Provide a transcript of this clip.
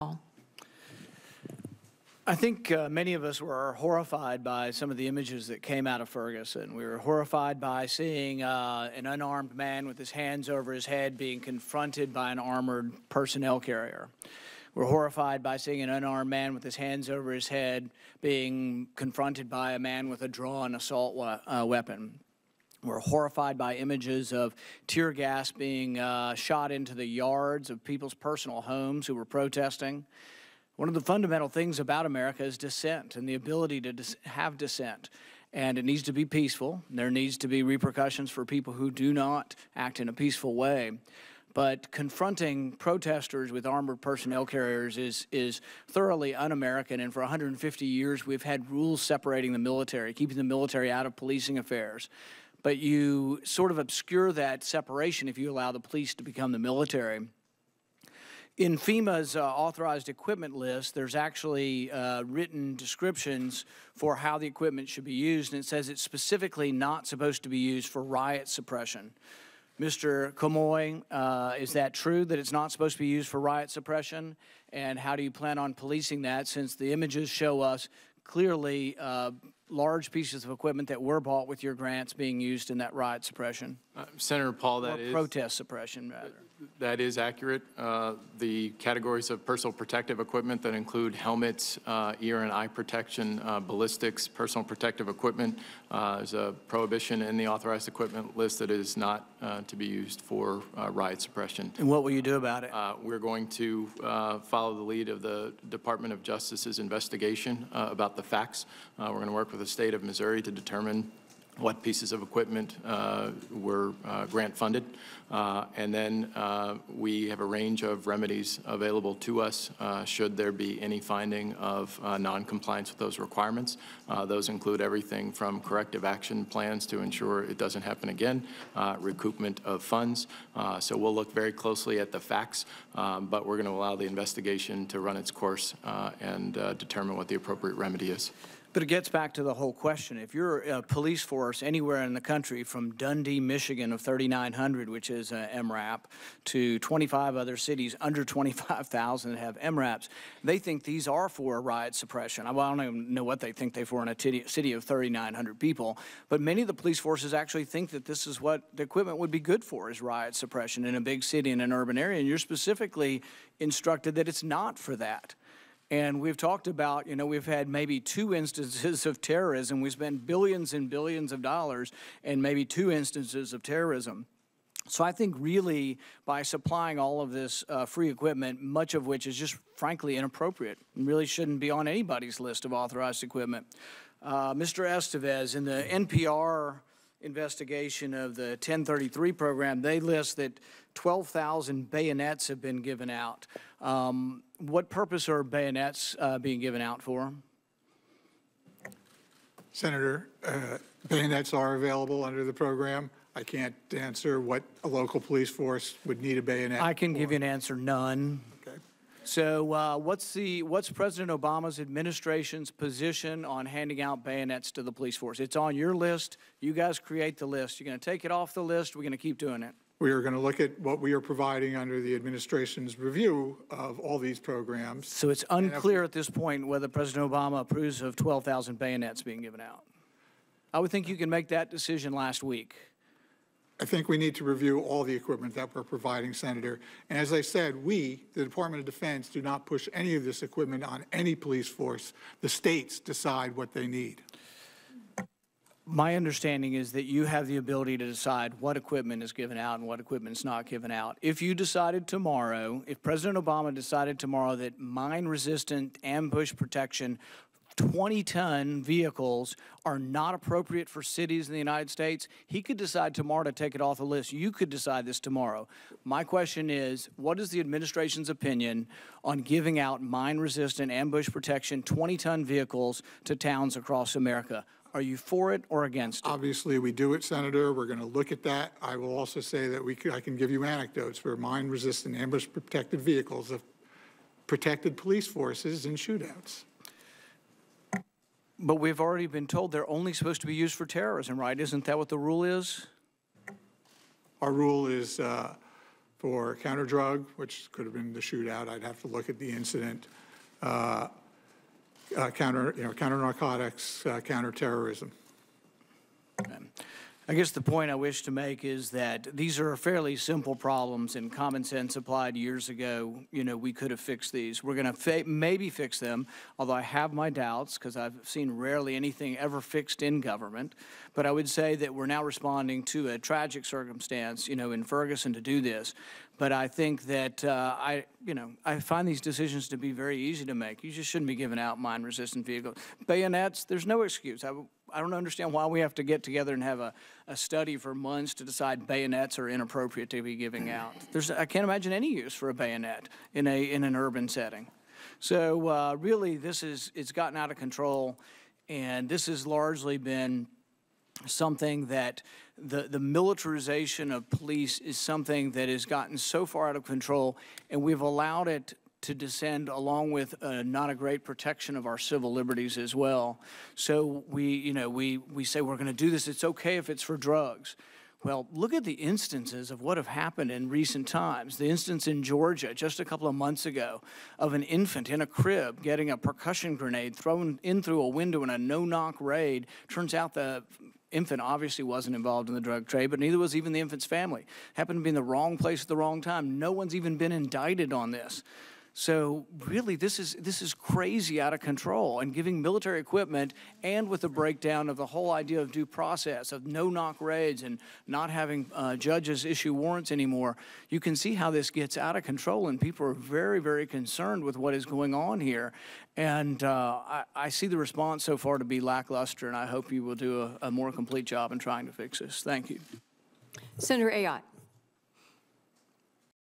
I think many of us were horrified by some of the images that came out of Ferguson. We were horrified by seeing an unarmed man with his hands over his head being confronted by an armored personnel carrier. We're horrified by seeing an unarmed man with his hands over his head being confronted by a man with a drawn assault weapon. We're horrified by images of tear gas being shot into the yards of people's personal homes who were protesting. One of the fundamental things about America is dissent and the ability to have dissent. And it needs to be peaceful. There needs to be repercussions for people who do not act in a peaceful way. But confronting protesters with armored personnel carriers is thoroughly un-American. And for 150 years, we've had rules separating the military, keeping the military out of policing affairs. But you sort of obscure that separation if you allow the police to become the military. In FEMA's authorized equipment list, there's actually written descriptions for how the equipment should be used, and it says it's specifically not supposed to be used for riot suppression. Mr. Comoy, is that true, that it's not supposed to be used for riot suppression? And how do you plan on policing that, since the images show us clearly large pieces of equipment that were bought with your grants being used in that riot suppression? Senator Paul, that is protest suppression, rather. That is accurate. The categories of personal protective equipment that include helmets, ear and eye protection, ballistics, personal protective equipment, is a prohibition in the authorized equipment list that is not to be used for riot suppression. And what will you do about it? We're going to follow the lead of the Department of Justice's investigation about the facts. We're going to work with the state of Missouri to determine what pieces of equipment were grant funded. And then we have a range of remedies available to us should there be any finding of non-compliance with those requirements. Those include everything from corrective action plans to ensure it doesn't happen again, recoupment of funds. So we'll look very closely at the facts, but we're going to allow the investigation to run its course and determine what the appropriate remedy is. But it gets back to the whole question. If you're a police force anywhere in the country, from Dundee, Michigan of 3,900, which is MRAP, to 25 other cities under 25,000 that have MRAPs, they think these are for riot suppression. Well, I don't even know what they think they're for in a city of 3,900 people, but many of the police forces actually think that this is what the equipment would be good for, is riot suppression in a big city, in an urban area, and you're specifically instructed that it's not for that. And we've talked about, we've had maybe 2 instances of terrorism. We spent billions and billions of dollars and maybe 2 instances of terrorism. So I think really by supplying all of this free equipment, much of which is just frankly inappropriate, and really shouldn't be on anybody's list of authorized equipment. Mr. Estevez, in the NPR investigation of the 1033 program, they list that 12,000 bayonets have been given out. What purpose are bayonets being given out for? Senator, bayonets are available under the program. I can't answer what a local police force would need a bayonet I can give you an answer, none. Okay. So what's President Obama's administration's position on handing out bayonets to the police force? It's on your list. You guys create the list. You're going to take it off the list. We're going to keep doing it. We are going to look at what we are providing under the administration's review of all these programs. So it's unclear at this point whether President Obama approves of 12,000 bayonets being given out. I would think you can make that decision last week. I think we need to review all the equipment that we're providing, Senator. And as I said, we, the Department of Defense, do not push any of this equipment on any police force. The states decide what they need. My understanding is that you have the ability to decide what equipment is given out and what equipment is not given out. If you decided tomorrow, if President Obama decided tomorrow that mine-resistant ambush protection 20-ton vehicles are not appropriate for cities in the United States, he could decide tomorrow to take it off the list. You could decide this tomorrow. My question is, what is the administration's opinion on giving out mine-resistant ambush protection 20-ton vehicles to towns across America? Are you for it or against it? Obviously, we do it, Senator. We're going to look at that. I will also say that I can give you anecdotes for mine-resistant ambush-protected vehicles of protected police forces in shootouts. But we've already been told they're only supposed to be used for terrorism, right? Isn't that what the rule is? Our rule is for counter-drug, which could have been the shootout. I'd have to look at the incident. Counter-narcotics, counter-terrorism. I guess the point I wish to make is that these are fairly simple problems, and common sense applied years ago, you know, we could have fixed these. We're going to maybe fix them, although I have my doubts because I've seen rarely anything ever fixed in government. But I would say that we're now responding to a tragic circumstance, you know, in Ferguson to do this. But I think that I find these decisions to be very easy to make. You just shouldn't be giving out mine-resistant vehicles. Bayonets, there's no excuse. I don't understand why we have to get together and have a study for months to decide bayonets are inappropriate to be giving out. I can't imagine any use for a bayonet in an urban setting. So really, it's gotten out of control, and this has largely been something that the militarization of police is something that has gotten so far out of control, and we've allowed it to descend along with not a great protection of our civil liberties as well. So we say we're going to do this. It's okay if it's for drugs. Well, look at the instances of what have happened in recent times. The instance in Georgia just a couple of months ago of an infant in a crib getting a percussion grenade thrown in through a window in a no-knock raid. Turns out the infant obviously wasn't involved in the drug trade, but neither was even the infant's family. Happened to be in the wrong place at the wrong time. No one's even been indicted on this. So really, this is crazy out of control, and giving military equipment, and with the breakdown of the whole idea of due process, of no-knock raids, and not having judges issue warrants anymore, you can see how this gets out of control, and people are very, very concerned with what is going on here. And I see the response so far to be lackluster, and I hope you will do a more complete job in trying to fix this. Thank you. Senator Ayotte.